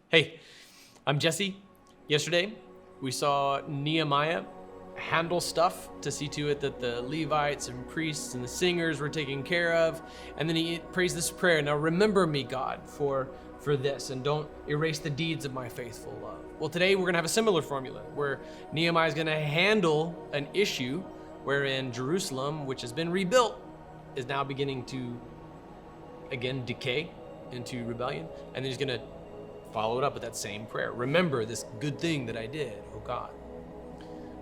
Hey, I'm Jesse. Yesterday, we saw Nehemiah handle stuff to see to it that the Levites and priests and the singers were taken care of. And then he prays this prayer, now remember me, God, for this, and don't erase the deeds of my faithful love. Well, today we're gonna have a similar formula where Nehemiah is gonna handle an issue wherein Jerusalem, which has been rebuilt, is now beginning to, again, decay into rebellion. And then he's gonna follow it up with that same prayer. Remember this good thing that I did, oh God.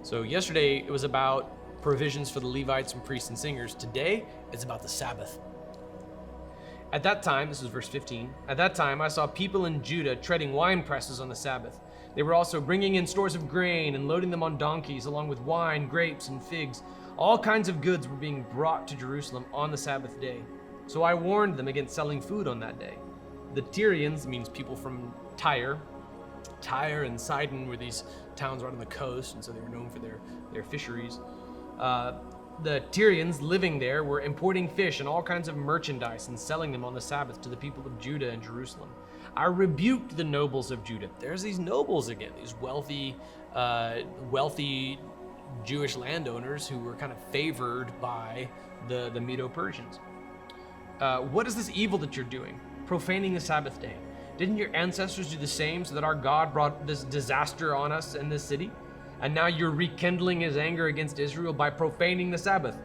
So yesterday it was about provisions for the Levites and priests and singers. Today it's about the Sabbath. At that time, this is verse 15, at that time I saw people in Judah treading wine presses on the Sabbath. They were also bringing in stores of grain and loading them on donkeys, along with wine, grapes, and figs. All kinds of goods were being brought to Jerusalem on the Sabbath day. So I warned them against selling food on that day. The Tyrians, means people from Tyre and Sidon were these towns right on the coast, and so they were known for their fisheries. The Tyrians living there were importing fish and all kinds of merchandise and selling them on the Sabbath to the people of Judah and Jerusalem. I rebuked the nobles of Judah. There's these nobles again, these wealthy Jewish landowners who were kind of favored by the Medo-Persians. What is this evil that you're doing? Profaning the Sabbath day. Didn't your ancestors do the same so that our God brought this disaster on us in this city? And now you're rekindling his anger against Israel by profaning the Sabbath.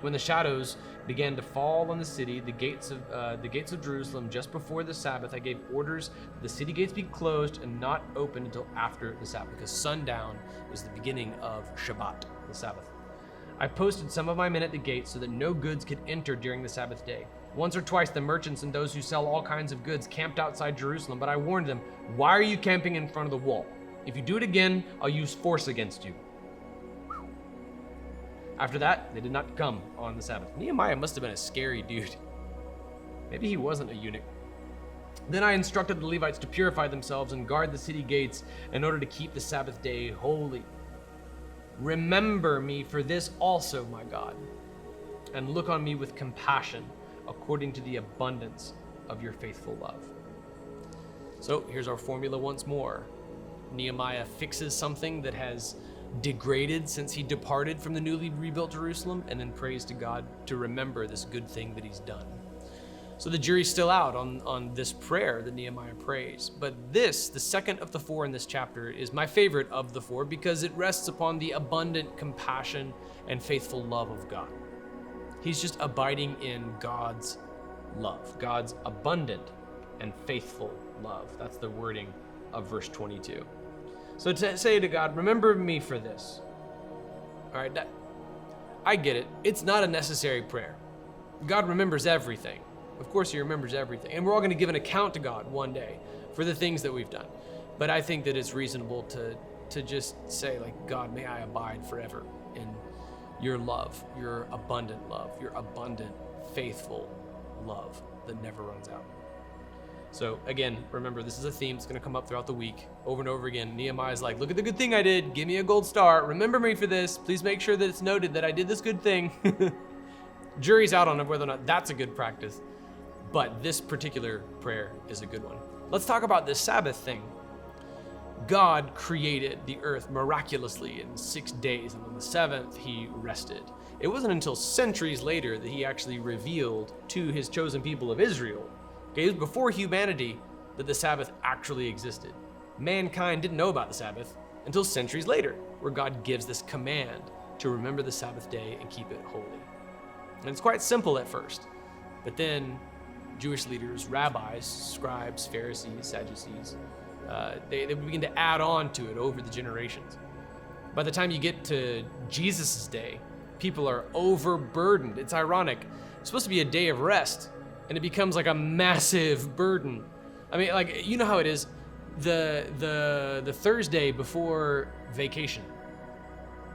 When the shadows began to fall on the city, the gates of Jerusalem, just before the Sabbath, I gave orders that the city gates be closed and not opened until after the Sabbath, because sundown was the beginning of Shabbat, the Sabbath. I posted some of my men at the gates so that no goods could enter during the Sabbath day. Once or twice the merchants and those who sell all kinds of goods camped outside Jerusalem, but I warned them, why are you camping in front of the wall? If you do it again, I'll use force against you. After that, they did not come on the Sabbath. Nehemiah must have been a scary dude. Maybe he wasn't a eunuch. Then I instructed the Levites to purify themselves and guard the city gates in order to keep the Sabbath day holy. Remember me for this also, my God, and look on me with compassion according to the abundance of your faithful love. So here's our formula once more. Nehemiah fixes something that has degraded since he departed from the newly rebuilt Jerusalem, and then prays to God to remember this good thing that he's done. So the jury's still out on this prayer that Nehemiah prays. But this, the second of the four in this chapter, is my favorite of the four because it rests upon the abundant compassion and faithful love of God. He's just abiding in God's love, God's abundant and faithful love. That's the wording of verse 22. So to say to God, remember me for this. All right, I get it. It's not a necessary prayer. God remembers everything. Of course he remembers everything. And we're all going to give an account to God one day for the things that we've done. But I think that it's reasonable to just say, like, God, may I abide forever in your love, your abundant love, your abundant, faithful love that never runs out. So again, remember, this is a theme that's going to come up throughout the week over and over again. Nehemiah's like, look at the good thing I did. Give me a gold star. Remember me for this. Please make sure that it's noted that I did this good thing. Jury's out on whether or not that's a good practice. But this particular prayer is a good one. Let's talk about this Sabbath thing. God created the earth miraculously in 6 days, and on the seventh, he rested. It wasn't until centuries later that he actually revealed to his chosen people of Israel, okay, it was before humanity, that the Sabbath actually existed. Mankind didn't know about the Sabbath until centuries later, where God gives this command to remember the Sabbath day and keep it holy. And it's quite simple at first, but then Jewish leaders, rabbis, scribes, Pharisees, Sadducees, they begin to add on to it over the generations. By the time you get to Jesus' day, people are overburdened. It's ironic. It's supposed to be a day of rest, and it becomes like a massive burden. I mean, like, you know how it is, the Thursday before vacation.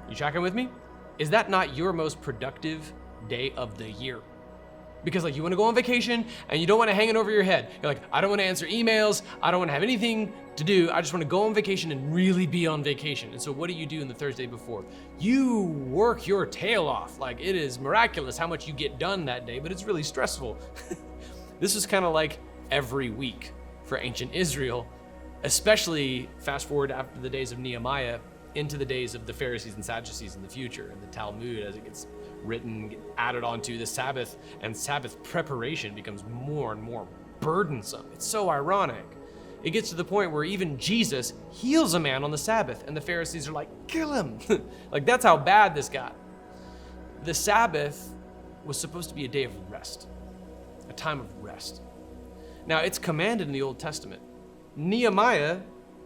You tracking with me? Is that not your most productive day of the year? Because, like, you want to go on vacation and you don't want to hang it over your head. You're like, I don't want to answer emails. I don't want to have anything to do. I just want to go on vacation and really be on vacation. And so what do you do in the Thursday before? You work your tail off. Like, it is miraculous how much you get done that day, but it's really stressful. This is kind of like every week for ancient Israel. Especially fast forward after the days of Nehemiah into the days of the Pharisees and Sadducees in the future, and the Talmud, as it gets written, added onto the Sabbath, and Sabbath preparation becomes more and more burdensome. It's so ironic. It gets to the point where even Jesus heals a man on the Sabbath, and the Pharisees are like, kill him. Like, that's how bad this got. The Sabbath was supposed to be a day of rest, a time of rest. Now, it's commanded in the Old Testament. Nehemiah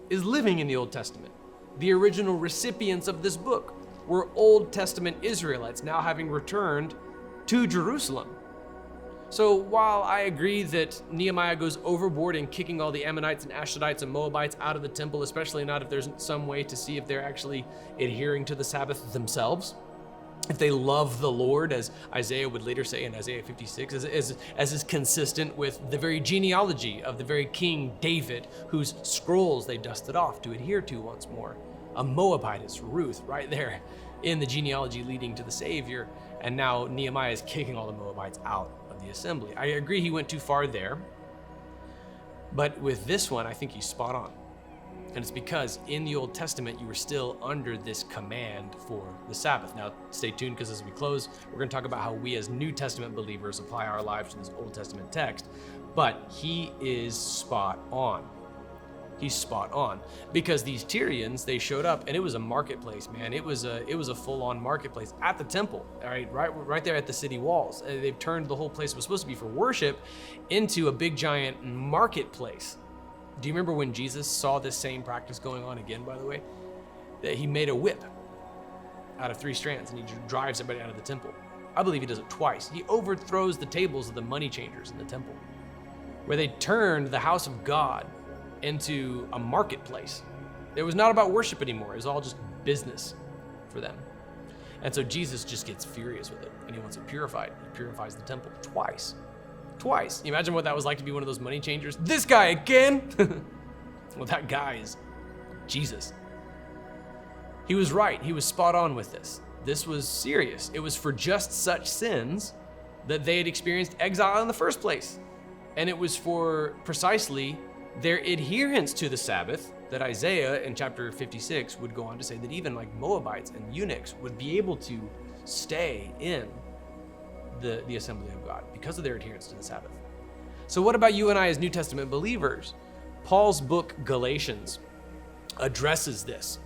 is living in the Old Testament. The original recipients of this book were Old Testament Israelites, now having returned to Jerusalem. So while I agree that Nehemiah goes overboard in kicking all the Ammonites and Ashdodites and Moabites out of the temple, especially not if there's some way to see if they're actually adhering to the Sabbath themselves, if they love the Lord, as Isaiah would later say in Isaiah 56, as is consistent with the very genealogy of the very King David, whose scrolls they dusted off to adhere to once more. A Moabitess, Ruth, right there in the genealogy leading to the Savior. And now Nehemiah is kicking all the Moabites out of the assembly. I agree he went too far there, but with this one, I think he's spot on. And it's because in the Old Testament, you were still under this command for the Sabbath. Now, stay tuned, because as we close, we're going to talk about how we as New Testament believers apply our lives to this Old Testament text. But he is spot on. He's spot on, because these Tyrians, they showed up, and it was a marketplace, man. It was a full-on marketplace at the temple, all right there at the city walls. They've turned the whole place that was supposed to be for worship into a big giant marketplace. Do you remember when Jesus saw this same practice going on again, by the way? That he made a whip out of 3 strands, and he drives everybody out of the temple. I believe he does it twice. He overthrows the tables of the money changers in the temple, where they turned the house of God into a marketplace. It was not about worship anymore. It was all just business for them. And so Jesus just gets furious with it, and he wants it purified. He purifies the temple twice. Twice. You imagine what that was like to be one of those money changers? This guy again? Well, that guy is Jesus. He was right. He was spot on with this. This was serious. It was for just such sins that they had experienced exile in the first place. And it was for precisely their adherence to the Sabbath that Isaiah in chapter 56 would go on to say that even like Moabites and eunuchs would be able to stay in the assembly of God because of their adherence to the Sabbath. So what about you and I as New Testament believers? Paul's book Galatians addresses this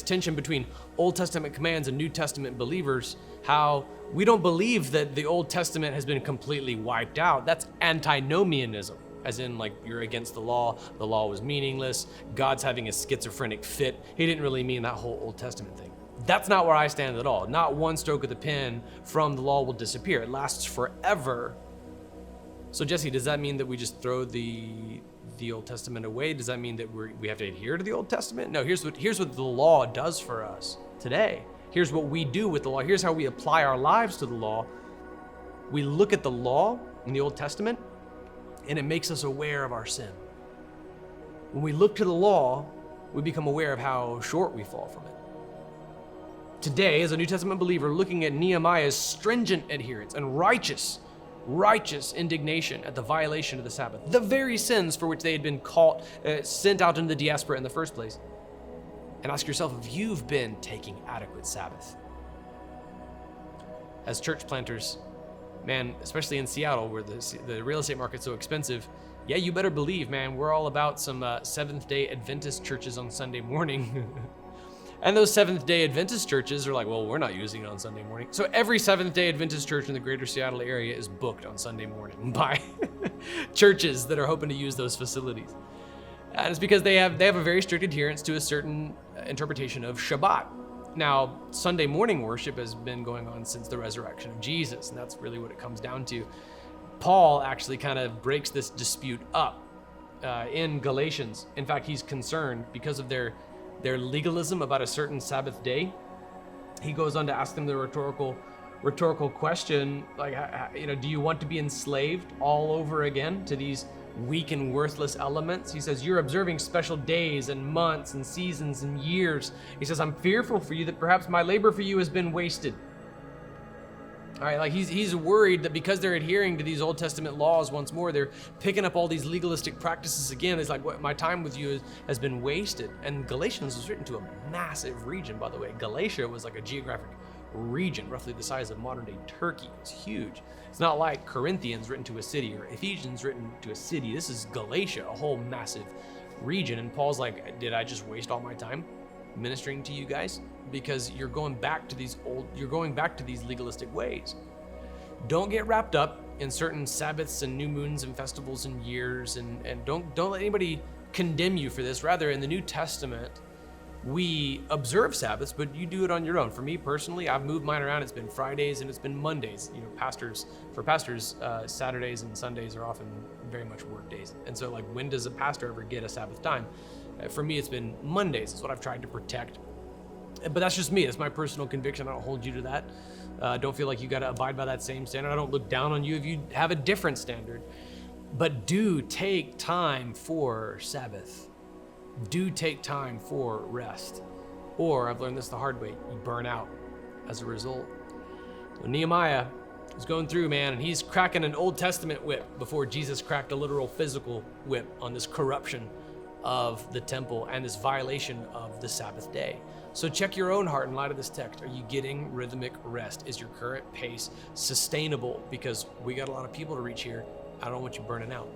tension between Old Testament commands and New Testament believers, how we don't believe that the Old Testament has been completely wiped out. That's antinomianism, as in like you're against the law was meaningless, God's having a schizophrenic fit. He didn't really mean that whole Old Testament thing. That's not where I stand at all. Not one stroke of the pen from the law will disappear. It lasts forever. So Jesse, does that mean that we just throw the Old Testament away? Does that mean that we have to adhere to the Old Testament? No, here's what the law does for us today. Here's what we do with the law. Here's how we apply our lives to the law. We look at the law in the Old Testament, and it makes us aware of our sin. When we look to the law, we become aware of how short we fall from it. Today, as a New Testament believer, looking at Nehemiah's stringent adherence and righteous indignation at the violation of the Sabbath, the very sins for which they had been sent out into the diaspora in the first place, and ask yourself if you've been taking adequate Sabbath. As church planters, man, especially in Seattle where the real estate market's so expensive, yeah, you better believe, man, we're all about some Seventh-day Adventist churches on Sunday morning. And those Seventh-day Adventist churches are like, well, we're not using it on Sunday morning. So every Seventh-day Adventist church in the greater Seattle area is booked on Sunday morning by churches that are hoping to use those facilities. And it's because they have a very strict adherence to a certain interpretation of Shabbat. Now, Sunday morning worship has been going on since the resurrection of Jesus, and that's really what it comes down to. Paul actually kind of breaks this dispute up in Galatians. In fact, he's concerned because of their legalism about a certain Sabbath day. He goes on to ask them the rhetorical question, like, do you want to be enslaved all over again to these weak and worthless elements? He says, you're observing special days and months and seasons and years. He says, I'm fearful for you that perhaps my labor for you has been wasted. All right, like he's worried that because they're adhering to these Old Testament laws once more, they're picking up all these legalistic practices again. It's like, what, my time with you has been wasted. And Galatians was written to a massive region, by the way. Galatia was like a geographic region, roughly the size of modern day Turkey. It's huge. It's not like Corinthians written to a city or Ephesians written to a city. This is Galatia, a whole massive region. And Paul's like, did I just waste all my time ministering to you guys? Because you're going back to these legalistic ways. Don't get wrapped up in certain Sabbaths and new moons and festivals and years, and don't let anybody condemn you for this. Rather, in the New Testament, we observe Sabbaths, but you do it on your own. For me personally, I've moved mine around. It's been Fridays and it's been Mondays. You know, for pastors, Saturdays and Sundays are often very much work days. And so, like, when does a pastor ever get a Sabbath time? For me, it's been Mondays. It's what I've tried to protect. But that's just me. It's my personal conviction. I don't hold you to that. Don't feel like you got to abide by that same standard. I don't look down on you if you have a different standard. But do take time for Sabbath. Do take time for rest. Or, I've learned this the hard way, you burn out as a result. So Nehemiah is going through, man, and he's cracking an Old Testament whip before Jesus cracked a literal physical whip on this corruption of the temple and this violation of the Sabbath day. So check your own heart in light of this text. Are you getting rhythmic rest? Is your current pace sustainable? Because we got a lot of people to reach here. I don't want you burning out.